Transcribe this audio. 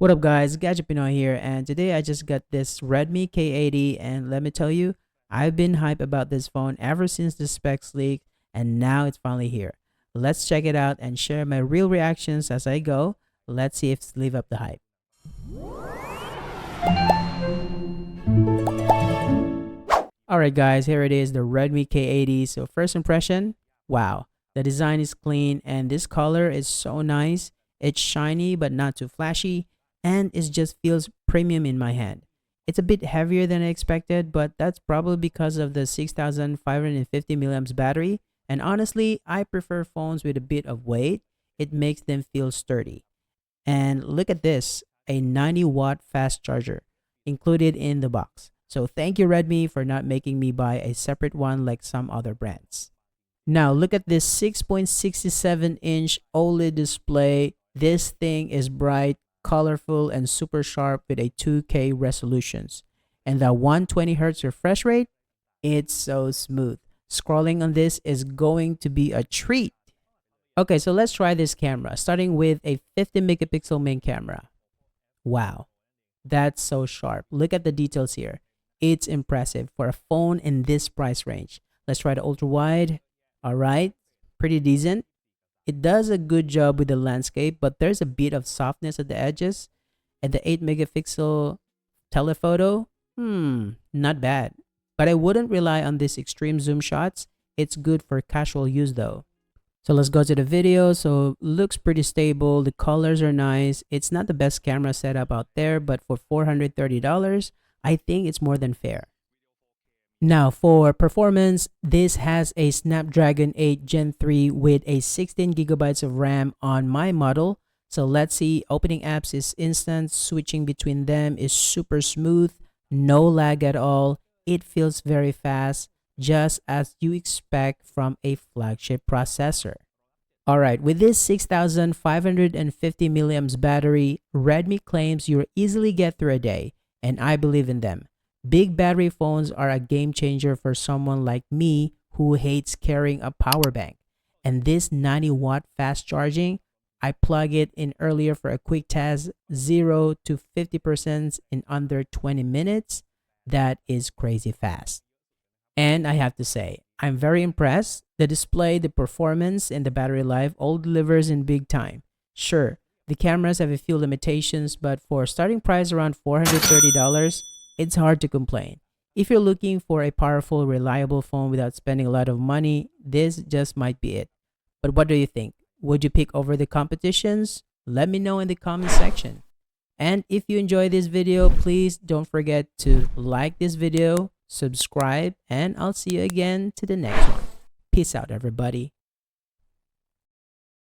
What up guys, Gadget Pinoy here, and today I just got this Redmi K80, and let me tell you, I've been hyped about this phone ever since the specs leak, and now it's finally here. Let's check it out and share my real reactions as I go. Let's see if it's live up the hype. Alright guys, here it is, the Redmi K80. So first impression, wow. The design is clean and this color is so nice. It's shiny but not too flashy, and it just feels premium in my hand. It's a bit heavier than I expected, but that's probably because of the 6550 milliamps battery. And honestly, I prefer phones with a bit of weight. It makes them feel sturdy. And look at this, a 90-watt fast charger included in the box. So thank you Redmi for not making me buy a separate one like some other brands. Now look at this 6.67-inch OLED display. This thing is bright, colorful, and super sharp with a 2K resolutions. And the 120Hz refresh rate, it's so smooth. Scrolling on this is going to be a treat. Okay, so let's try this camera, starting with a 50 megapixel main camera. Wow, that's so sharp. Look at the details here. It's impressive for a phone in this price range. Let's try the ultra wide. All right, pretty decent. It does a good job with the landscape, but there's a bit of softness at the edges. And the 8 megapixel telephoto, not bad. But I wouldn't rely on these extreme zoom shots. It's good for casual use though. So let's go to the video. So looks pretty stable. The colors are nice. It's not the best camera setup out there, but for $430, I think it's more than fair. Now for performance, this has a Snapdragon 8 Gen 3 with a 16 gigabytes of RAM on my model. So let's see, opening apps is instant, switching between them is super smooth, no lag at all. It feels very fast, just as you expect from a flagship processor. Alright, with this 6550 milliamps battery, Redmi claims you'll easily get through a day, and I believe in them. Big battery phones are a game changer for someone like me who hates carrying a power bank. And this 90-watt fast charging, I plug it in earlier for a quick test, 0 to 50% in under 20 minutes. That is crazy fast. And I have to say, I'm very impressed. The display, the performance, and the battery life all delivers in big time. Sure, the cameras have a few limitations, but for starting price around $430, it's hard to complain. If you're looking for a powerful, reliable phone without spending a lot of money, this just might be it. But what do you think? Would you pick over the competitions? Let me know in the comment section. And if you enjoyed this video, please don't forget to like this video, subscribe, and I'll see you again to the next one. Peace out, everybody.